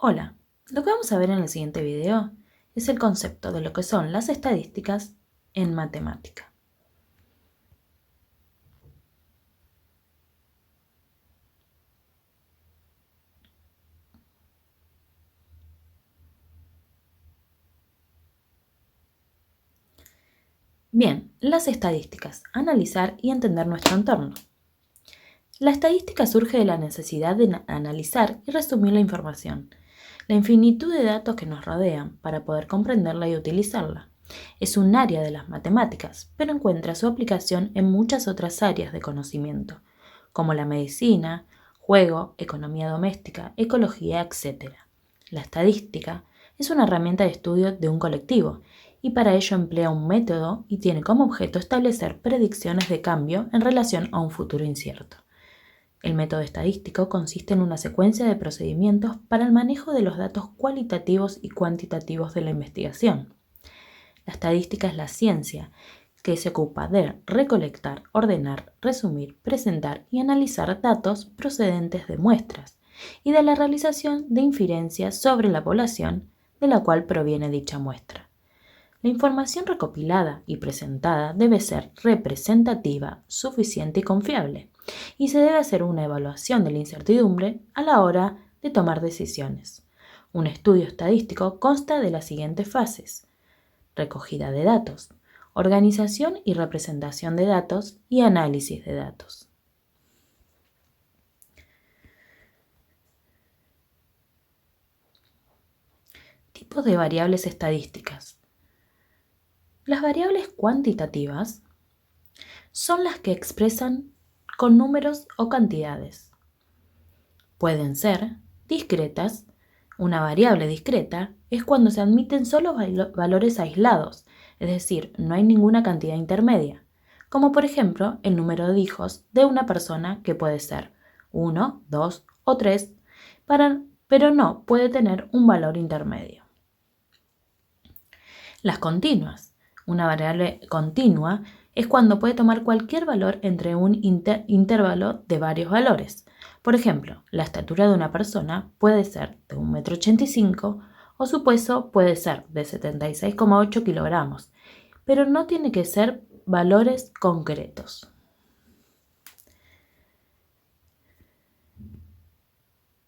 Hola, lo que vamos a ver en el siguiente video es el concepto de lo que son las estadísticas en matemática. Bien, las estadísticas, analizar y entender nuestro entorno. La estadística surge de la necesidad de analizar y resumir la información, la infinitud de datos que nos rodean para poder comprenderla y utilizarla. Es un área de las matemáticas, pero encuentra su aplicación en muchas otras áreas de conocimiento, como la medicina, juego, economía doméstica, ecología, etc. La estadística es una herramienta de estudio de un colectivo y para ello emplea un método y tiene como objeto establecer predicciones de cambio en relación a un futuro incierto. El método estadístico consiste en una secuencia de procedimientos para el manejo de los datos cualitativos y cuantitativos de la investigación. La estadística es la ciencia que se ocupa de recolectar, ordenar, resumir, presentar y analizar datos procedentes de muestras y de la realización de inferencias sobre la población de la cual proviene dicha muestra. La información recopilada y presentada debe ser representativa, suficiente y confiable, y se debe hacer una evaluación de la incertidumbre a la hora de tomar decisiones. Un estudio estadístico consta de las siguientes fases: recogida de datos, organización y representación de datos y análisis de datos. Tipos de variables estadísticas. Las variables cuantitativas son las que expresan con números o cantidades. Pueden ser discretas. Una variable discreta es cuando se admiten solo valores aislados, es decir, no hay ninguna cantidad intermedia, como por ejemplo el número de hijos de una persona, que puede ser 1, 2 o 3, pero no puede tener un valor intermedio. Las continuas. Una variable continua es cuando puede tomar cualquier valor entre un intervalo de varios valores. Por ejemplo, la estatura de una persona puede ser de 1,85 m o su peso puede ser de 76,8 kilogramos, pero no tiene que ser valores concretos.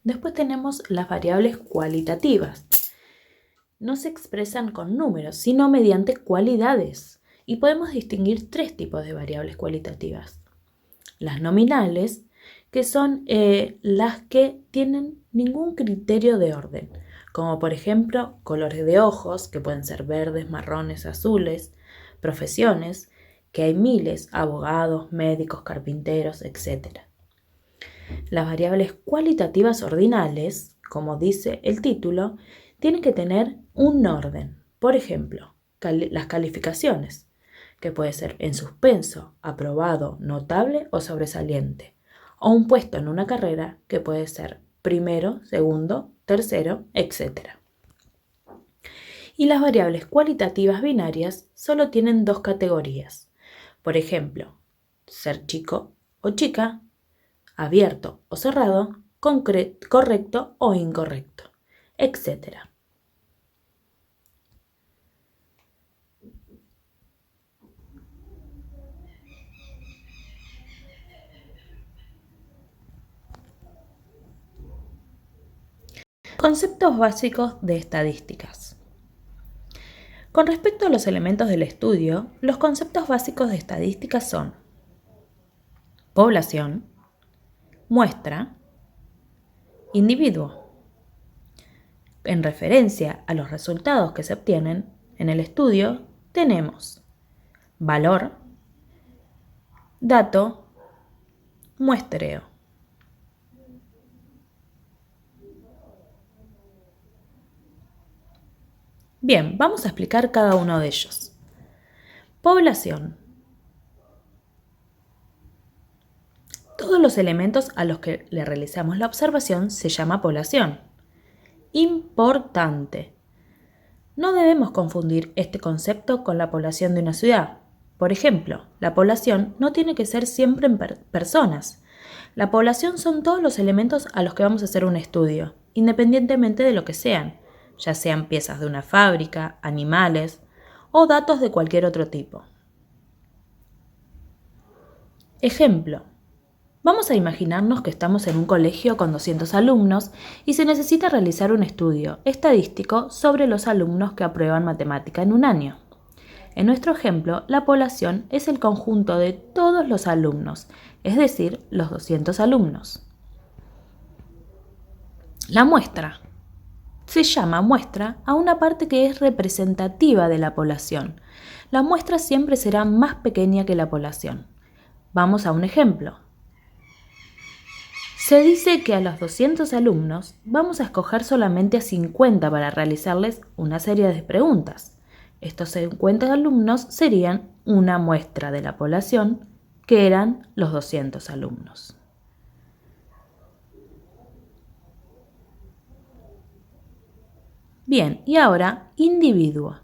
Después tenemos las variables cualitativas. No se expresan con números, sino mediante cualidades. Y podemos distinguir tres tipos de variables cualitativas. Las nominales, que son las que tienen ningún criterio de orden, como por ejemplo colores de ojos, que pueden ser verdes, marrones, azules, profesiones, que hay miles: abogados, médicos, carpinteros, etc. Las variables cualitativas ordinales, como dice el título, tienen que tener un orden. Por ejemplo, las calificaciones, que puede ser en suspenso, aprobado, notable o sobresaliente, o un puesto en una carrera, que puede ser primero, segundo, tercero, etc. Y las variables cualitativas binarias solo tienen dos categorías. Por ejemplo, ser chico o chica, abierto o cerrado, correcto o incorrecto, etc. Conceptos básicos de estadísticas. Con respecto a los elementos del estudio, los conceptos básicos de estadísticas son población, muestra, individuo. En referencia a los resultados que se obtienen en el estudio, tenemos valor, dato, muestreo. Bien, vamos a explicar cada uno de ellos. Población. Todos los elementos a los que le realizamos la observación se llama población. Importante. No debemos confundir este concepto con la población de una ciudad. Por ejemplo, la población no tiene que ser siempre en personas. La población son todos los elementos a los que vamos a hacer un estudio. independientemente de lo que sean, ya sean piezas de una fábrica, animales o datos de cualquier otro tipo. Ejemplo. Vamos a imaginarnos que estamos en un colegio con 200 alumnos y se necesita realizar un estudio estadístico sobre los alumnos que aprueban matemática en un año. En nuestro ejemplo, la población es el conjunto de todos los alumnos, es decir, los 200 alumnos. La muestra. Se llama muestra a una parte que es representativa de la población. La muestra siempre será más pequeña que la población. Vamos a un ejemplo. Se dice que a los 200 alumnos vamos a escoger solamente a 50 para realizarles una serie de preguntas. Estos 50 alumnos serían una muestra de la población, que eran los 200 alumnos. Bien, y ahora individuo.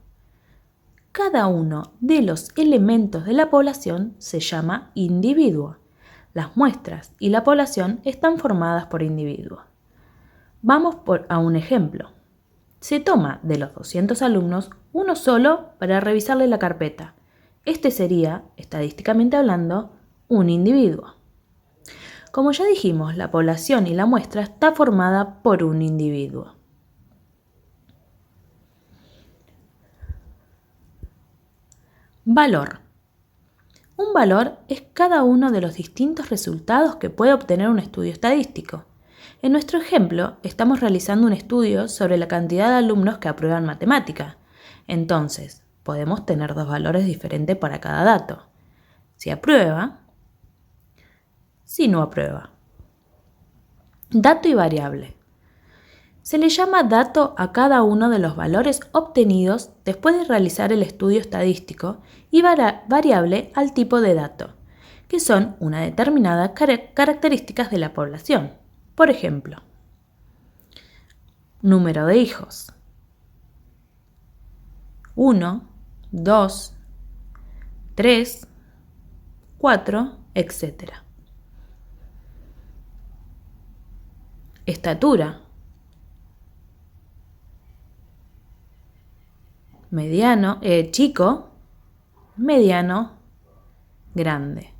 Cada uno de los elementos de la población se llama individuo. Las muestras y la población están formadas por individuos. Vamos a un ejemplo. Se toma de los 200 alumnos uno solo para revisarle la carpeta. Este sería, estadísticamente hablando, un individuo. Como ya dijimos, la población y la muestra está formada por un individuo. Valor. Un valor es cada uno de los distintos resultados que puede obtener un estudio estadístico. En nuestro ejemplo, estamos realizando un estudio sobre la cantidad de alumnos que aprueban matemática. Entonces, podemos tener dos valores diferentes para cada dato. Si aprueba, si no aprueba. Dato y variable. Se le llama dato a cada uno de los valores obtenidos después de realizar el estudio estadístico y variable al tipo de dato, que son una determinada características de la población. Por ejemplo, número de hijos. 1, 2, 3, 4, etc. Estatura. Mediano, chico, mediano, grande.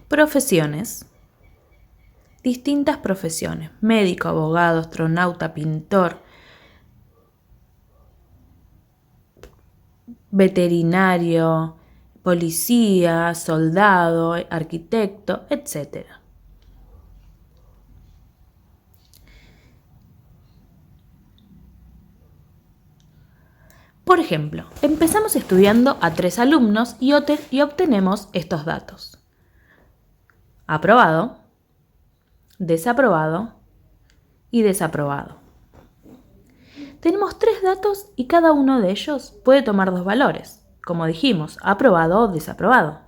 Profesiones. Distintas profesiones. Médico, abogado, astronauta, pintor, veterinario, policía, soldado, arquitecto, etc. Por ejemplo, empezamos estudiando a 3 alumnos y obtenemos estos datos. Aprobado, desaprobado y desaprobado. Tenemos 3 datos y cada uno de ellos puede tomar 2 valores, como dijimos, aprobado o desaprobado.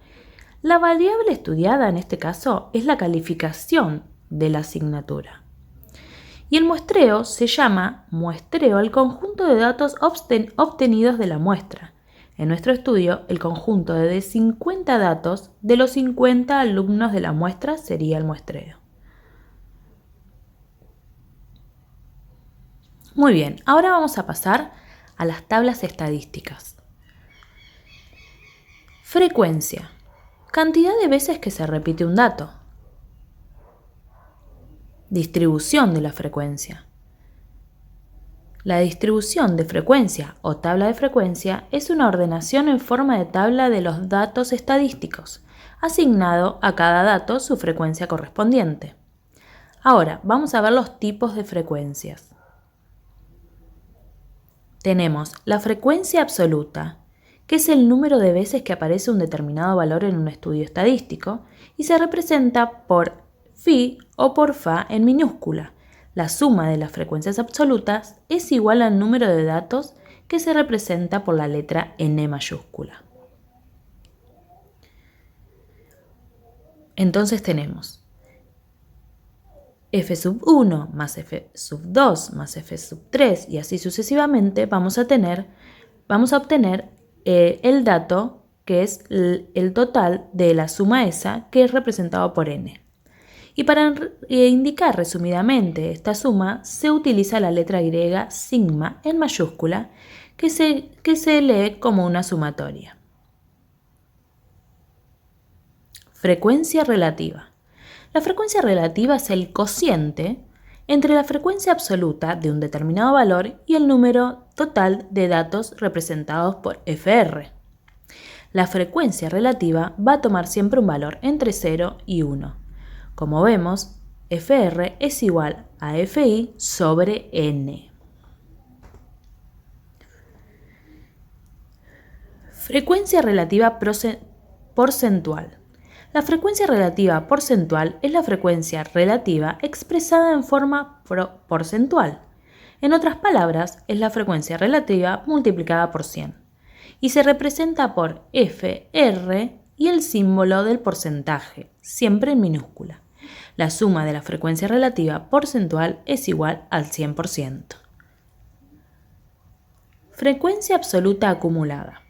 La variable estudiada en este caso es la calificación de la asignatura. Y el muestreo se llama muestreo al conjunto de datos obtenidos de la muestra. En nuestro estudio, el conjunto de 50 datos de los 50 alumnos de la muestra sería el muestreo. Muy bien, ahora vamos a pasar a las tablas estadísticas. Frecuencia. Cantidad de veces que se repite un dato. Distribución de la frecuencia. La distribución de frecuencia o tabla de frecuencia es una ordenación en forma de tabla de los datos estadísticos, asignado a cada dato su frecuencia correspondiente. Ahora, vamos a ver los tipos de frecuencias. Tenemos la frecuencia absoluta, que es el número de veces que aparece un determinado valor en un estudio estadístico y se representa por phi o por fa en minúscula. La suma de las frecuencias absolutas es igual al número de datos que se representa por la letra n mayúscula. Entonces tenemos f sub 1 más f sub 2 más f sub 3 y así sucesivamente vamos a obtener el dato que es el total de la suma esa que es representado por n. Y para indicar resumidamente esta suma se utiliza la letra griega sigma en mayúscula que se lee como una sumatoria. Frecuencia relativa. La frecuencia relativa es el cociente entre la frecuencia absoluta de un determinado valor y el número total de datos representados por FR. La frecuencia relativa va a tomar siempre un valor entre 0 y 1. Como vemos, FR es igual a FI sobre N. Frecuencia relativa porcentual. La frecuencia relativa porcentual es la frecuencia relativa expresada en forma porcentual. En otras palabras, es la frecuencia relativa multiplicada por 100 y se representa por FR y el símbolo del porcentaje, siempre en minúscula. La suma de la frecuencia relativa porcentual es igual al 100%. Frecuencia absoluta acumulada.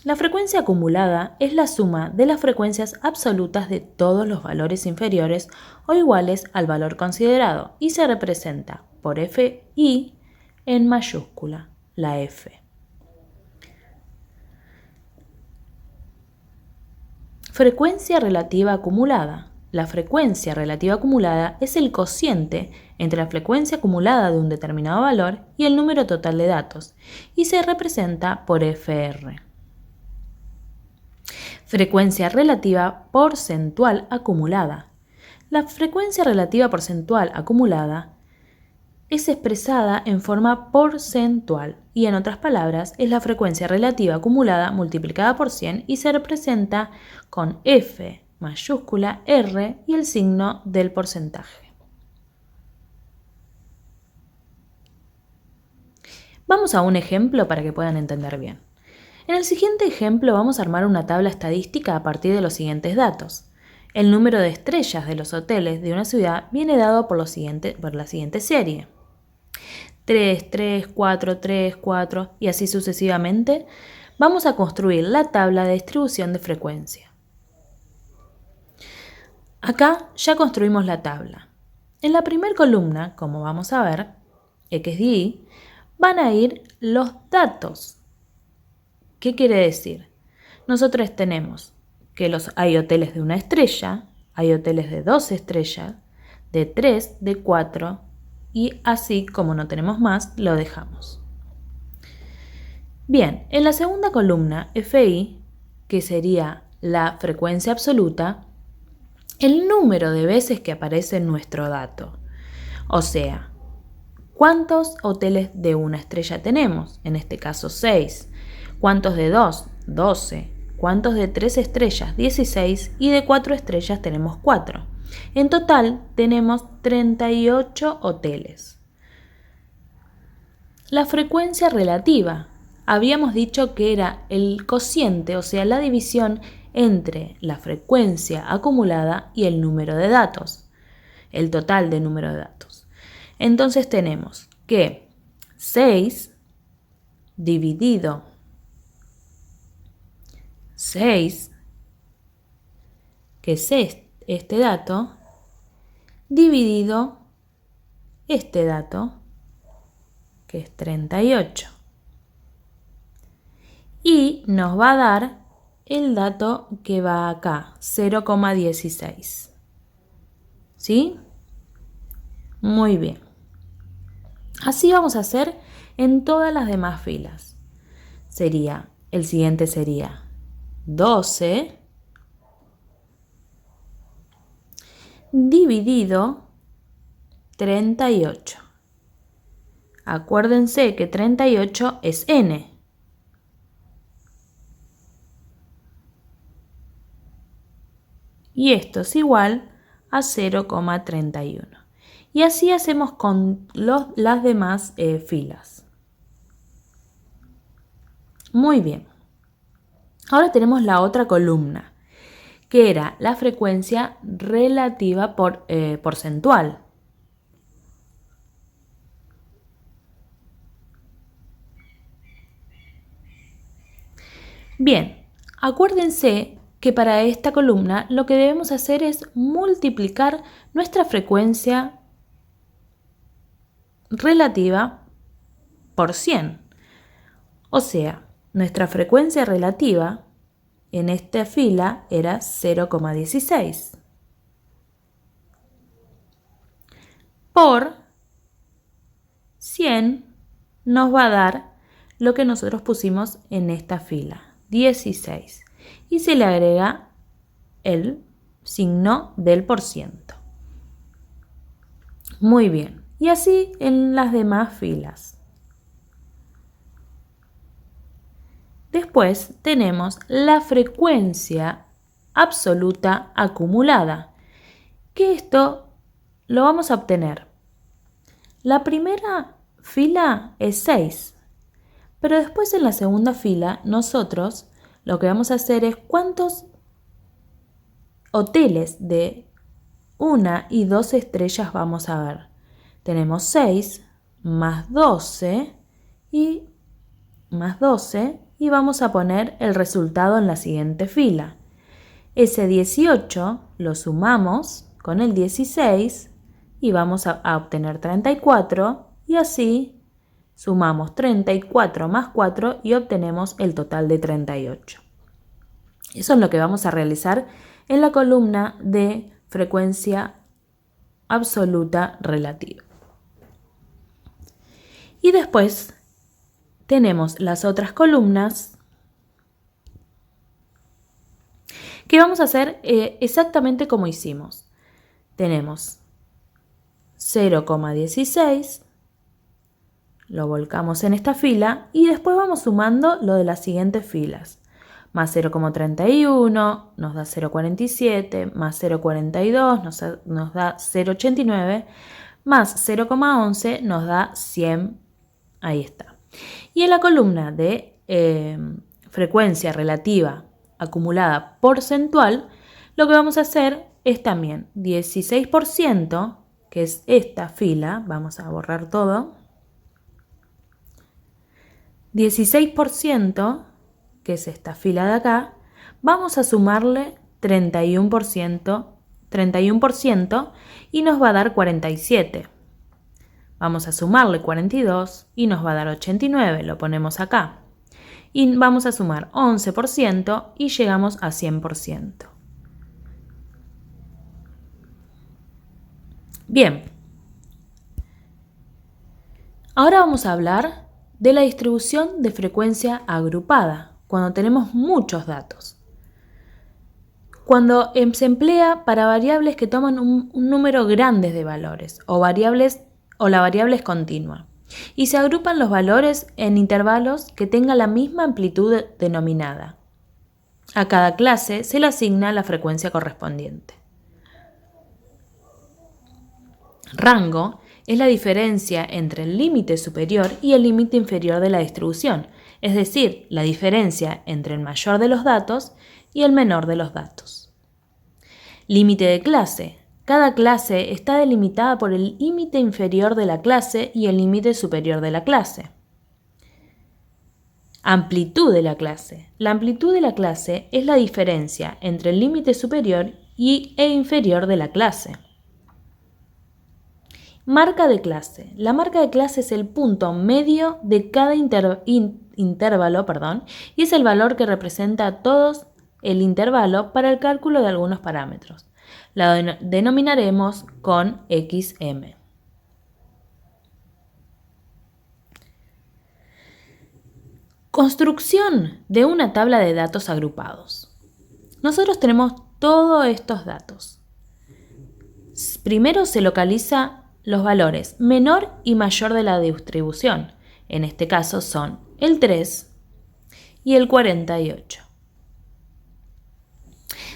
La frecuencia acumulada es la suma de las frecuencias absolutas de todos los valores inferiores o iguales al valor considerado y se representa por FI en mayúscula, la F. Frecuencia relativa acumulada. La frecuencia relativa acumulada es el cociente entre la frecuencia acumulada de un determinado valor y el número total de datos y se representa por FR. Frecuencia relativa porcentual acumulada. La frecuencia relativa porcentual acumulada es expresada en forma porcentual y en otras palabras es la frecuencia relativa acumulada multiplicada por 100 y se representa con F mayúscula R y el signo del porcentaje. Vamos a un ejemplo para que puedan entender bien. En el siguiente ejemplo vamos a armar una tabla estadística a partir de los siguientes datos. El número de estrellas de los hoteles de una ciudad viene dado por la siguiente serie. 3, 3, 4, 3, 4 y así sucesivamente. Vamos a construir la tabla de distribución de frecuencia. Acá ya construimos la tabla. En la primera columna, como vamos a ver, X de Y, van a ir los datos. ¿Qué quiere decir? Nosotros tenemos que hay hoteles de 1 estrella, hay hoteles de 2 estrellas, de 3, de 4 y así como no tenemos más, lo dejamos. Bien, en la segunda columna, FI, que sería la frecuencia absoluta, el número de veces que aparece en nuestro dato. O sea, ¿cuántos hoteles de 1 estrella tenemos? En este caso 6. ¿Cuántos de 2? 12. ¿Cuántos de 3 estrellas? 16. Y de 4 estrellas tenemos 4. En total tenemos 38 hoteles. La frecuencia relativa. Habíamos dicho que era el cociente, o sea, la división entre la frecuencia acumulada y el número de datos. El total de número de datos. Entonces tenemos que 6 dividido 6, que es este dato, dividido este dato, que es 38. Y nos va a dar el dato que va acá, 0,16. ¿Sí? Muy bien. Así vamos a hacer en todas las demás filas. El siguiente sería 12 dividido 38. Acuérdense que 38 es n. Y esto es igual a 0,31. Y así hacemos con las demás filas. Muy bien. Ahora tenemos la otra columna, que era la frecuencia relativa porcentual. Bien, acuérdense que para esta columna lo que debemos hacer es multiplicar nuestra frecuencia relativa por 100. O sea, nuestra frecuencia relativa en esta fila era 0,16. Por 100 nos va a dar lo que nosotros pusimos en esta fila, 16. Y se le agrega el signo del por ciento. Muy bien. Y así en las demás filas. Después tenemos la frecuencia absoluta acumulada, que esto lo vamos a obtener. La primera fila es 6, pero después en la segunda fila nosotros lo que vamos a hacer es cuántos hoteles de 1 y 2 estrellas vamos a ver. Tenemos 6 más 12 y más 12 y vamos a poner el resultado en la siguiente fila. Ese 18 lo sumamos con el 16 y vamos a obtener 34 y así sumamos 34 más 4 y obtenemos el total de 38. Eso es lo que vamos a realizar en la columna de frecuencia absoluta relativa. Y después tenemos las otras columnas que vamos a hacer exactamente como hicimos. Tenemos 0,16, lo volcamos en esta fila y después vamos sumando lo de las siguientes filas. Más 0,31 nos da 0,47, más 0,42 nos da 0,89, más 0,11 nos da 100. Ahí está. Y en la columna de frecuencia relativa acumulada porcentual, lo que vamos a hacer es también 16%, que es esta fila, vamos a borrar todo, 16%, que es esta fila de acá, vamos a sumarle 31% y nos va a dar 47. Vamos a sumarle 42 y nos va a dar 89, lo ponemos acá. Y vamos a sumar 11% y llegamos a 100%. Bien. Ahora vamos a hablar de la distribución de frecuencia agrupada, cuando tenemos muchos datos. Cuando se emplea para variables que toman un número grande de valores o la variable es continua. Y se agrupan los valores en intervalos que tengan la misma amplitud denominada. A cada clase se le asigna la frecuencia correspondiente. Rango es la diferencia entre el límite superior y el límite inferior de la distribución, es decir, la diferencia entre el mayor de los datos y el menor de los datos. Límite de clase. Cada clase está delimitada por el límite inferior de la clase y el límite superior de la clase. Amplitud de la clase. La amplitud de la clase es la diferencia entre el límite superior e inferior de la clase. Marca de clase. La marca de clase es el punto medio de cada intervalo, y es el valor que representa todo el intervalo para el cálculo de algunos parámetros. La denominaremos con XM. Construcción de una tabla de datos agrupados. Nosotros tenemos todos estos datos. Primero se localiza los valores menor y mayor de la distribución. En este caso son el 3 y el 48.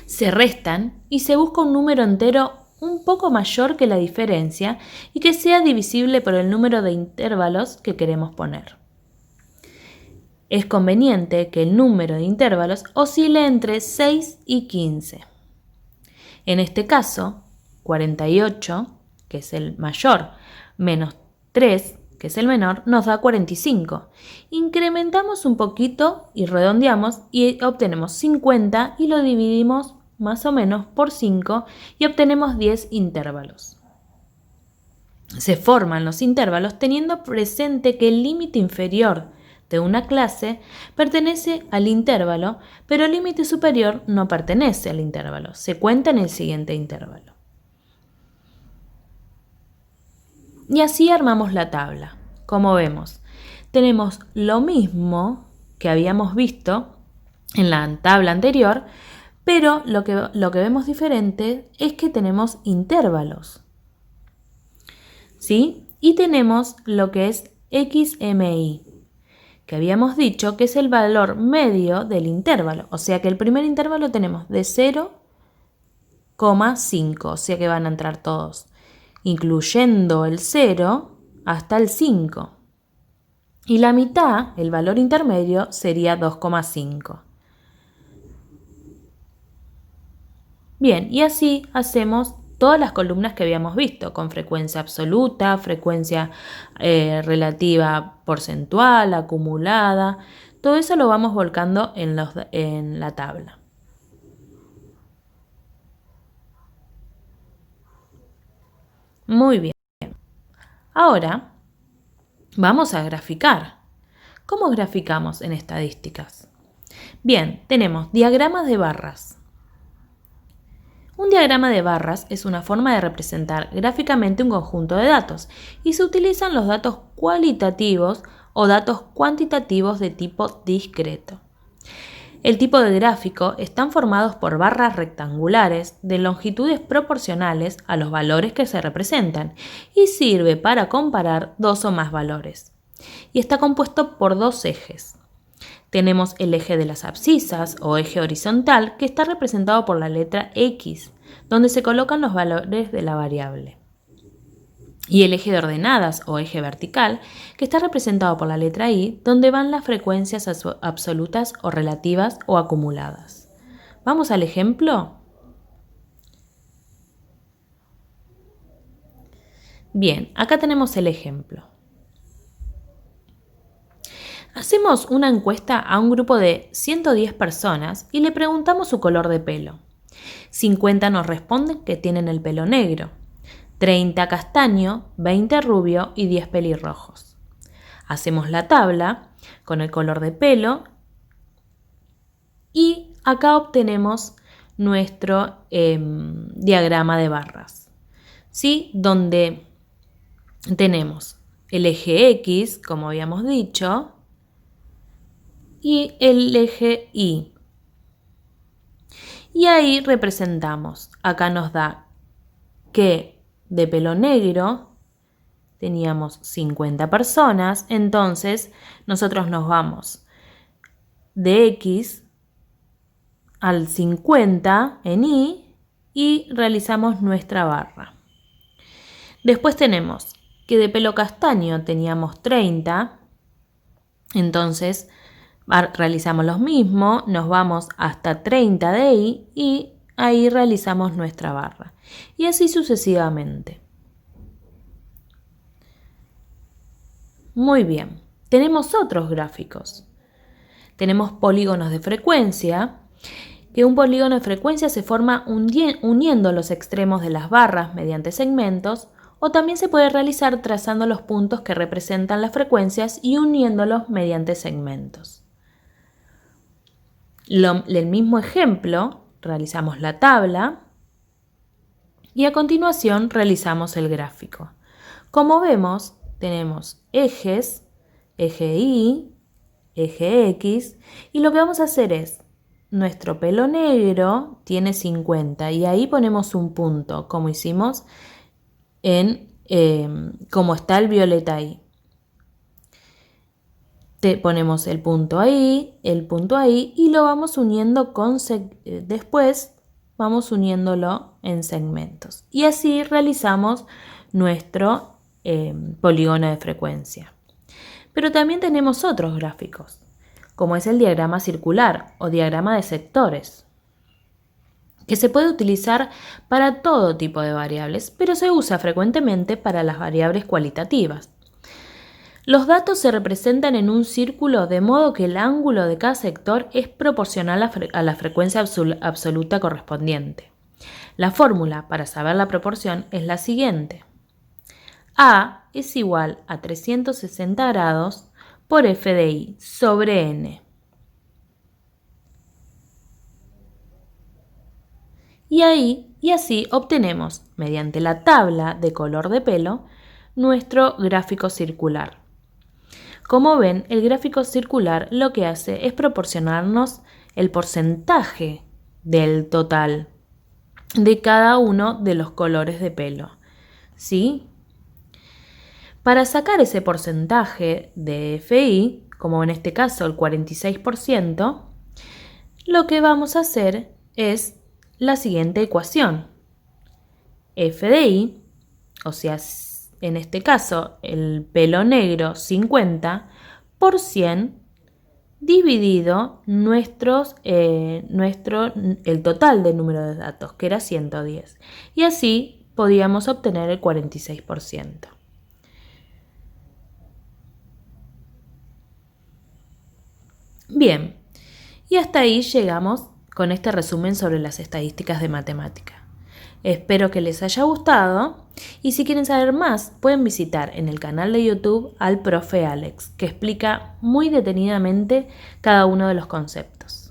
Se restan y se busca un número entero un poco mayor que la diferencia y que sea divisible por el número de intervalos que queremos poner. Es conveniente que el número de intervalos oscile entre 6 y 15. En este caso, 48, que es el mayor, menos 3, que es el menor, nos da 45. Incrementamos un poquito y redondeamos y obtenemos 50 y lo dividimos más o menos por 5 y obtenemos 10 intervalos. Se forman los intervalos teniendo presente que el límite inferior de una clase pertenece al intervalo, pero el límite superior no pertenece al intervalo. Se cuenta en el siguiente intervalo. Y así armamos la tabla. Como vemos, tenemos lo mismo que habíamos visto en la tabla anterior, pero lo que vemos diferente es que tenemos intervalos. ¿Sí? Y tenemos lo que es XMI, que habíamos dicho que es el valor medio del intervalo. O sea que el primer intervalo tenemos de 0,5, o sea que van a entrar todos, incluyendo el 0 hasta el 5. Y la mitad, el valor intermedio, sería 2,5. Bien, y así hacemos todas las columnas que habíamos visto, con frecuencia absoluta, frecuencia relativa porcentual, acumulada. Todo eso lo vamos volcando en la tabla. Muy bien. Ahora vamos a graficar. ¿Cómo graficamos en estadísticas? Bien, tenemos diagramas de barras. Un diagrama de barras es una forma de representar gráficamente un conjunto de datos y se utilizan los datos cualitativos o datos cuantitativos de tipo discreto. El tipo de gráfico están formados por barras rectangulares de longitudes proporcionales a los valores que se representan y sirve para comparar dos o más valores. Y está compuesto por dos ejes. Tenemos el eje de las abscisas o eje horizontal que está representado por la letra X, donde se colocan los valores de la variable. Y el eje de ordenadas o eje vertical, que está representado por la letra Y, donde van las frecuencias absolutas o relativas o acumuladas. ¿Vamos al ejemplo? Bien, acá tenemos el ejemplo. Hacemos una encuesta a un grupo de 110 personas y le preguntamos su color de pelo. 50 nos responden que tienen el pelo negro. 30 castaño, 20 rubio y 10 pelirrojos. Hacemos la tabla con el color de pelo y acá obtenemos nuestro diagrama de barras, ¿sí? Donde tenemos el eje X, como habíamos dicho, y el eje Y. Y ahí representamos, acá nos da que de pelo negro teníamos 50 personas, entonces nosotros nos vamos de X al 50 en y realizamos nuestra barra. Después tenemos que de pelo castaño teníamos 30, entonces realizamos lo mismo, nos vamos hasta 30 de y ahí realizamos nuestra barra. Y así sucesivamente. Muy bien, tenemos otros gráficos. Tenemos polígonos de frecuencia, que un polígono de frecuencia se forma uniendo los extremos de las barras mediante segmentos, o también se puede realizar trazando los puntos que representan las frecuencias y uniéndolos mediante segmentos. El mismo ejemplo, realizamos la tabla y a continuación realizamos el gráfico. Como vemos, tenemos ejes, eje Y, eje X, y lo que vamos a hacer es, nuestro pelo negro tiene 50 y ahí ponemos un punto, como hicimos como está el violeta ahí. Ponemos el punto ahí y lo vamos uniendo después vamos uniéndolo en segmentos. Y así realizamos nuestro polígono de frecuencia. Pero también tenemos otros gráficos, como es el diagrama circular o diagrama de sectores, que se puede utilizar para todo tipo de variables, pero se usa frecuentemente para las variables cualitativas. Los datos se representan en un círculo de modo que el ángulo de cada sector es proporcional a la frecuencia absoluta correspondiente. La fórmula para saber la proporción es la siguiente. A es igual a 360 grados por f de i sobre n. Y así obtenemos, mediante la tabla de color de pelo, nuestro gráfico circular. Como ven, el gráfico circular lo que hace es proporcionarnos el porcentaje del total de cada uno de los colores de pelo. ¿Sí? Para sacar ese porcentaje de FI, como en este caso el 46%, lo que vamos a hacer es la siguiente ecuación. F de I, o sea, en este caso el pelo negro 50 por 100 dividido el total del número de datos, que era 110. Y así podíamos obtener el 46%. Bien, y hasta ahí llegamos con este resumen sobre las estadísticas de matemática. Espero que les haya gustado y si quieren saber más pueden visitar en el canal de YouTube al profe Alex, que explica muy detenidamente cada uno de los conceptos.